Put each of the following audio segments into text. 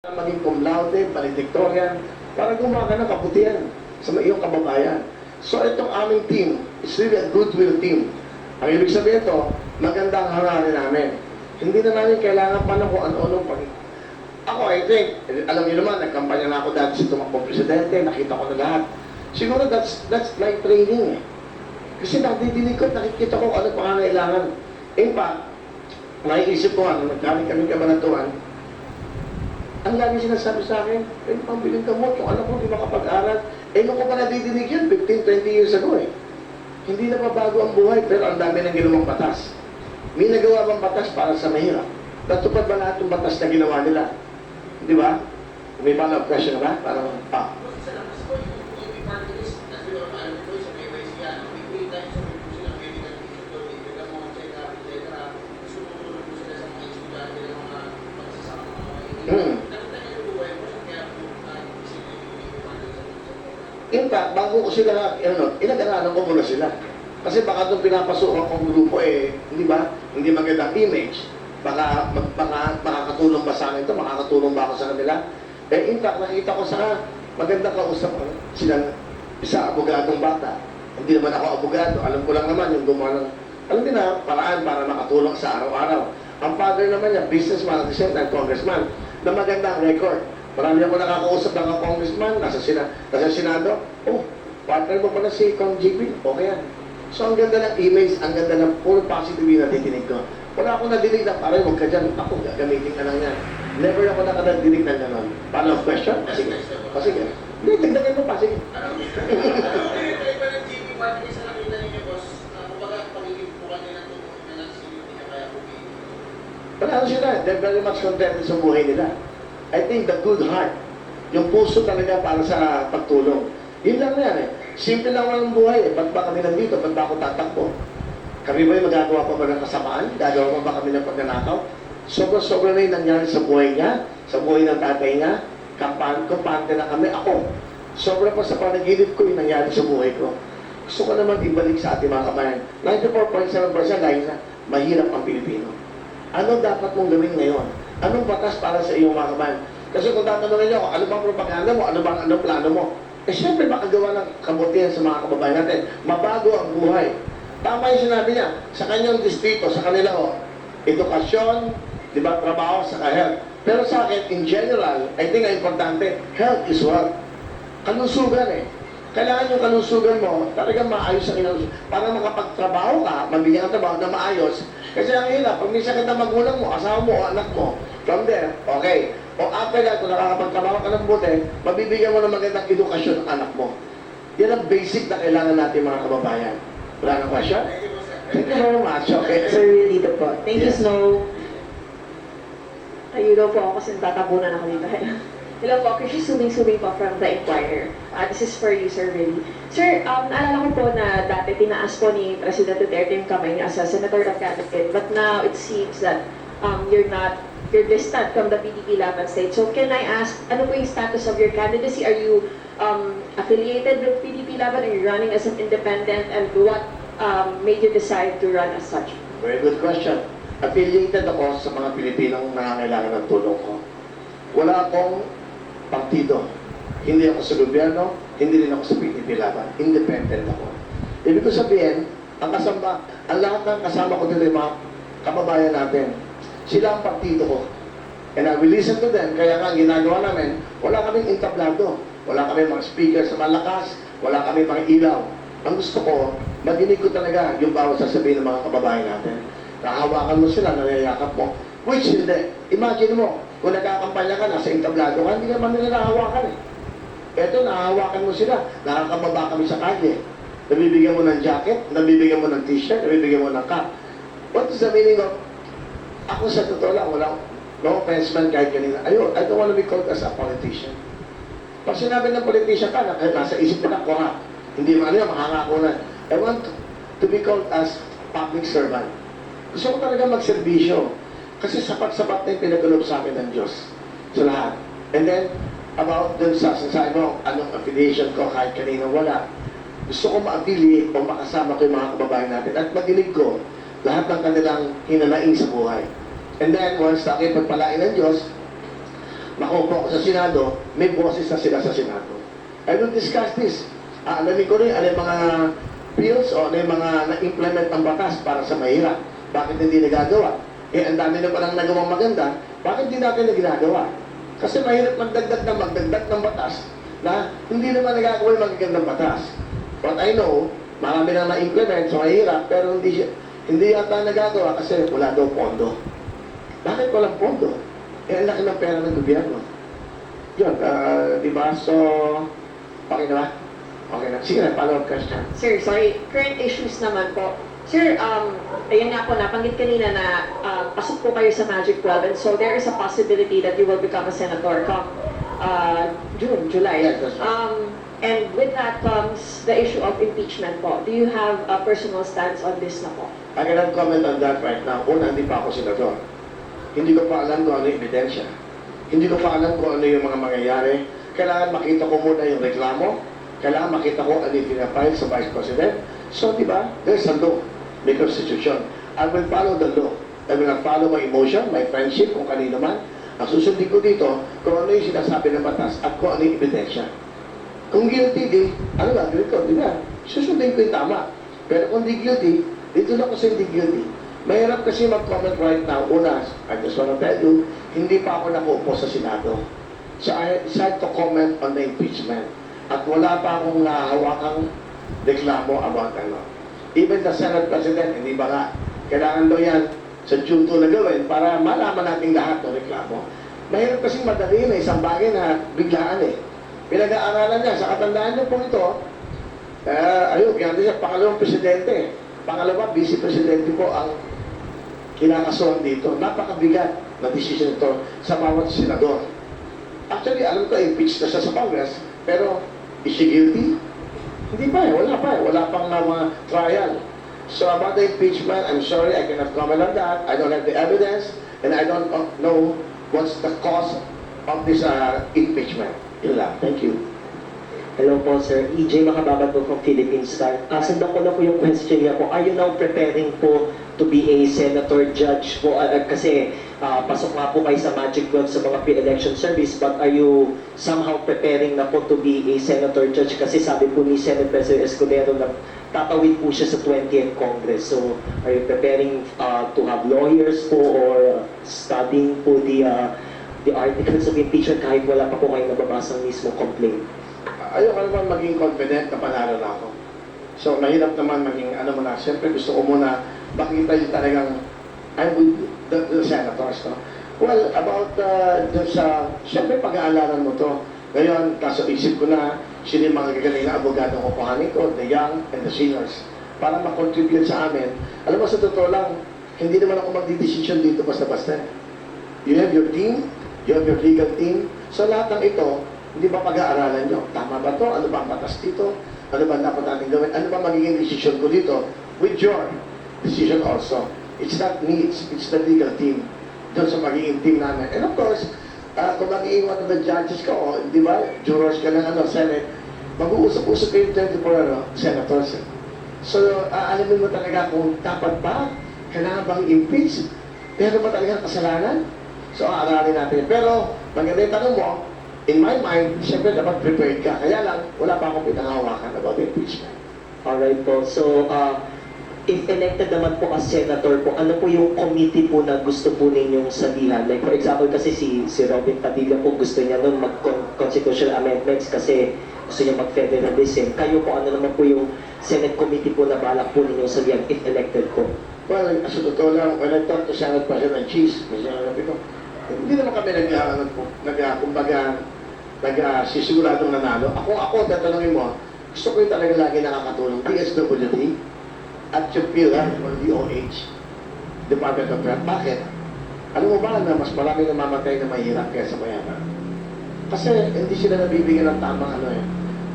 maging cum laude, valedictorian, para gumawa ka ng kabutihan sa iyong kababayan. So itong aming team is really a goodwill team. Ang ibig sabihin ito, maganda ang hangarin namin. Hindi na namin kailangan pa ng kung ano-ano pag... Ako, I think, alam niyo naman, nagkampanya na ako dati sa tumakbong presidente, nakita ko na lahat. Siguro that's my training eh. Kasi nadidinig ko, nakikita ko ano pangangailangan. In fact, naiisip ko nga, nagkamit kami kabanatuan, ang lagi sinasabi sa akin, pwede pang biling gamot, yung anak ko di makapag-aral. Eh, nung ko pa nadidinig yun, 15-20 years ago eh. Hindi na mabago ang buhay, pero ang dami ng ginawang batas. May nagawa bang batas para sa mahirap? Natupad ba lahat yung batas na ginawa nila? Di ba? May follow-up question ba? Parang, In fact, bago ko sila, inag-aralan ko muna sila. Kasi baka itong pinapasukan kong grupo hindi ba? Hindi magandang image. Baka makakatulong ba sa akin ito? Makakatulong ba ako sa kanila? In fact, nakita ko sa maganda kausap ko silang isa abogadong bata. Hindi naman ako abogado. Alam ko lang naman yung gumawa ng, alam din na, paraan para makatulong sa araw-araw. Ang father naman niya, businessman at the same time, congressman, na magandang record. Marami ako nakakausap ng congressman, nasa Senado. Oh, partner mo pala si Kong JB. Okay yan. So, ang ganda ng emails, ang ganda ng full positive na natinig ko. Wala akong nadinig na parang huwag ka dyan. Ako, gagamitin ka lang yan. Never ako nakadinig na gano'n. Paano, question? Sige. O, sige. Hindi, tignan mo pa. Sige. Ano iba ng JB party sa nakita ninyo, boss? Kumbaga, pagiging bukan nila ito na nasisilip niya kaya pumili. Wala sila. They're very much contented sa buhay nila. I think the good heart, yung puso talaga para sa pagtulong. Yun lang yan eh. Simple lang ang buhay eh. Ba't ba kami nandito? Ba't ba ako tatakbo? Kami ba yung magagawa pa ba ng kasamaan? Gagawa pa ba kami ng pagnanakaw? Sobra-sobra na yung nangyari sa buhay niya, sa buhay ng tatay niya. Kampante na kami. Ako, sobra pa sa panaginip ko yung nangyari sa buhay ko. Gusto ko naman ibalik sa ating mga kabayan. 94.7% dahil na mahirap ang Pilipino. Ano dapat mong gawin ngayon? Anong batas para sa iyong mga kabayan? Kasi kung tatanungin niyo, ano bang propaganda mo? Anong plano mo? Eh syempre makagawa ng kabutihan sa mga kababayan natin. Mabago ang buhay. Tama yung sinabi niya, sa kanyang distrito, sa kanila edukasyon, di ba, trabaho, saka health. Pero sa akin, in general, I think ang importante, health is wealth. Kalusugan eh. Kailangan yung kalusugan mo, talagang maayos ang kalusugan. Para makapagtrabaho ka, mabigyan ka trabaho na maayos. Kasi ang hirap, pag may sakit na magulang mo, asawa mo, anak mo, from there, okay. O after that, kung nakakapagtrabaho ka ng buti, mabibigyan mo ng magandang edukasyon ng anak mo. Yan ang basic na kailangan natin mga kababayan. Wala nang question? Thank you very much. Okay. Sir, dito po. Thank you, Snow. Ayun daw po ako kasi tatabunan ako dito. Hello po, Chrissy Suming po from The Inquirer. This is for you, Sir Willie. Sir, naalala ko po na dati tinaas po ni President Duterte yung kamay niya as a senatorial candidate, but now it seems that you're distant from the PDP Laban state. So can I ask, ano po yung status of your candidacy? Are you affiliated with PDP Laban? Are you running as an independent? And what made you decide to run as such? Very good question. Affiliated ako sa mga Pilipinong nangangailangan ng tulong ko. Wala akong partido. Hindi ako sa gobyerno, hindi rin ako sa PDP Laban. Independent ako. Ibig ko sabihin, ang lahat ng kasama ko dito mga kababayan natin, sila ang partido ko. And I will listen to them. Kaya nga, ginagawa namin, wala kaming entablado. Wala kaming mga speaker sa malakas, wala kaming mga ilaw. Ang gusto ko, madinig ko talaga yung bawat sasabihin ng mga kababayan natin. Nahawakan mo sila, nangyayakap mo. Which hindi. Imagine mo, kung nagkakampanya ka, nasa entablado ka, hindi naman nila nahawakan eh. Eto, nahawakan mo sila. Nakakababa kami sa kalye. Nabibigyan mo ng jacket, nabibigyan mo ng t-shirt, nabibigyan mo ng cap. What is the meaning of, ako sa totoo lang, walang, no offense man kahit kanina, I don't want to be called as a politician. Pag sinabi ng politician ka, nasa isip nila, corrupt. Hindi mo ano yan, makangako na. I want to be called as public servant. Gusto ko talaga magserbisyo. Kasi sapat-sapat na yung pinagalob sa akin ng Diyos. Sa lahat. And then, about dun sa sasabi mo, anong affiliation ko, kahit kanina wala. Gusto ko ma-affiliate o makasama ko yung mga kababayan natin. At maginig ko lahat ng kanilang hinanaing sa buhay. And then, once na kayo pagpalain ng Diyos, makaupo ako sa Senado, may boses na sila sa Senado. I will discuss this. Alamin ko rin ano yung mga bills o ano yung mga na-implement ng batas para sa mahirap. Bakit hindi nagagawa? Ang dami na palang nagawang maganda, bakit hindi natin na ginagawa? Kasi mahirap magdagdag ng batas na hindi naman nagagawa yung magagandang batas. But I know, marami na na-implement, so mahirap, pero hindi yata nagagawa kasi wala daw pondo. Bakit walang pondo? Ang laki ng pera ng gobyerno. Yun, di ba? So, okay na ba? Okay na. Sige na, follow-up question. Sir, sorry, current issues naman po. Sir, ayun nga po, napanggit kanina na pasok po kayo sa Magic 12, and so there is a possibility that you will become a senator come June, July. Yes, that's right. And with that comes the issue of impeachment po. Do you have a personal stance on this na po? I cannot comment on that right now. Una, hindi pa ako senador. Hindi ko pa alam kung ano yung ebidensya. Hindi ko pa alam kung ano yung mga mangyayari. Kailangan makita ko muna yung reklamo. Kailangan makita ko ano yung pinapile sa Vice President. So, di ba? There's a law. May constitution. I will follow the law. I will not follow my emotion, my friendship, kung kanino man. Ang susundin ko dito, kung ano yung sinasabi ng batas at kung ano yung ebidensya. Kung guilty, di, ano gagawin ko? Di ba? Susundin ko yung tama. Pero kung di guilty, dito na ko sa hindi guilty. Mahirap kasi mag-comment right now. Una, I just wanna tell you, hindi pa ako nakuupo sa Senado. So I decided to comment on the impeachment. At wala pa akong nahahawakang reklamo about ano. Even the Senate President, hindi ba nga, kailangan daw yan sa June 2 na gawin para malaman natin lahat ng reklamo. Mahirap kasing madali na isang bagay na biglaan eh. Pinag-aaralan niya, sa katandaan niyo po ito, ayun, yan din siya, pangalawang presidente. Pangalawa, vice-presidente po ang kinakasuhan dito. Napakabigat na decision ito sa bawat senador. Actually, alam ko, impeach na siya sa Congress, pero is she guilty? Hindi pa eh, wala pa eh. Wala pang mga trial. So about the impeachment, I'm sorry, I cannot comment on that. I don't have the evidence, and I don't know what's the cause of this impeachment. Yun lang. Thank you. Hello po, Sir. EJ Makababat po from Philippine Star. Sundan ko na po yung question niya po. Are you now preparing po to be a senator judge po? Kasi pasok nga po kayo sa Magic 12 sa mga pre-election service, but are you somehow preparing na po to be a senator judge? Kasi sabi po ni Senate President Escudero na tatawid po siya sa 20th Congress. So, are you preparing to have lawyers po or studying po the articles of impeachment kahit wala pa po kayong nababasang mismo complaint? Ayoko naman maging confident na panalo na ako. So, mahirap naman maging ano muna. Siyempre, gusto ko muna makita yung talagang I'm with the senators. No? Well, about siyempre pag-aalalan mo to. Ngayon, kaso isip ko na sino yung mga gagaling na abogado ko kuhanin ko, the young and the seniors, para makontribute sa amin. Alam mo, sa totoo lang, hindi naman ako magdidesisyon dito basta-basta. You have your team, you have your legal team. So, lahat ng ito, hindi ba pag-aaralan nyo? Tama ba to? Ano ba ang batas dito? Ano ba dapat natin gawin? Ano ba magiging decision ko dito? With your decision also. It's not me, it's the legal team. Doon sa magiging team namin. And of course, kung magiging one of the judges ko, di ba, jurors ka ng Senate, mag-uusap-usap kayo 24 senators. So, alamin mo talaga kung dapat ba, kailangan bang impeach? Pero ba talaga kasalanan? So, aaralin natin. Pero, maganda yung tanong mo, in my mind, siyempre dapat prepared ka. Kaya lang, wala pa akong pinangahawakan about impeachment. Alright po. So, if elected naman po as senator po, ano po yung committee po na gusto po ninyong sabihan? Like for example, kasi si Robin Padilla po gusto niya nun mag-constitutional amendments kasi gusto niya mag-federalism. Kayo po, ano naman po yung Senate committee po na balak po ninyong sabihan if elected po? Well, sa totoo lang, when I talk to Senate President Cheese, sabi ko, hindi naman kami nagsisiguradong nanalo. Ako, tatanungin mo, gusto ko yung talaga lagi nakakatulong, DSWD, at yung PhilHealth or DOH, Department of Health. Bakit? Alam mo ba na mas marami namamatay na mahirap kaysa mayaman? Kasi hindi sila nabibigyan ng tamang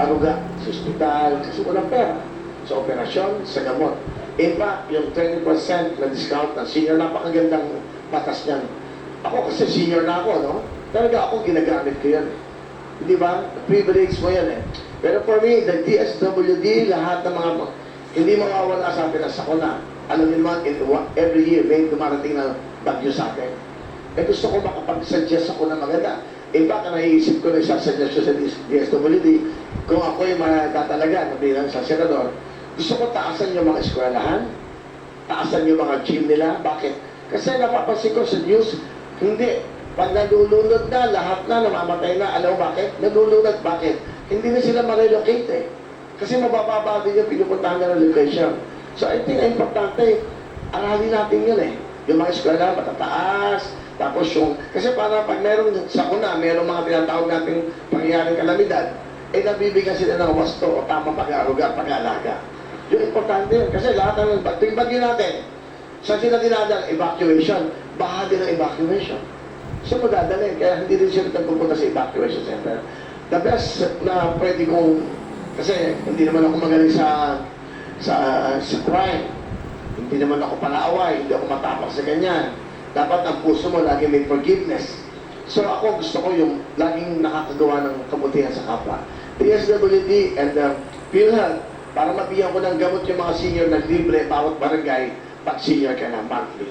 aruga sa ospital, kasi walang pera. Sa operasyon, sa gamot. In fact, yung 20% na discount ng senior, napakagandang batas niyan. Ako kasi senior na ako, no? Talaga ako ginagamit ko yan. Di ba? Privilege mo yan eh. Pero for me, the DSWD, lahat ng mga hindi mawawala sa atin na sakuna. Alam niyo naman, every year may dumarating na bagyo sa atin. Eh gusto ko makapag-suggest ako na maganda. In fact, ang naiisip ko na isasuggest ko sa DSWD, kung ako'y matatalaga na bilang sa senador, gusto ko taasan yung mga eskwelahan, taasan yung mga gym nila. Bakit? Kasi napapansin ko sa news, hindi. Pag nalulunod na, lahat na, namamatay na. Alam mo bakit? Nalulunod. Bakit? Hindi na sila ma-relocate eh. Kasi mabababa din yung pinupuntahan na relocation. So I think ang importante, aralin natin yun eh. Yung mga eskwela, matataas. Tapos yung, kasi para pag meron sa kuna, meron mga tinatawag natin pangyayaring kalamidad, eh nabibigyan sila ng wasto o tamang pag-aaruga, pag-aalaga. Yung importante yun. Kasi lahat ng bagyo natin, saan sila dinadala? Evacuation. Bahagi ng evacuation. So madadalhin. Kaya hindi rin sila nagpupunta sa evacuation center. The best na pwede kong, kasi hindi naman ako magaling sa crime. Hindi naman ako palaaway. Hindi ako matapak sa ganyan. Dapat ang puso mo lagi may forgiveness. So ako gusto ko yung laging nakakagawa ng kabutihan sa kapwa. DSWD and PhilHealth, para mabigyan ko ng gamot yung mga senior na libre bawat barangay pag senior ka na monthly.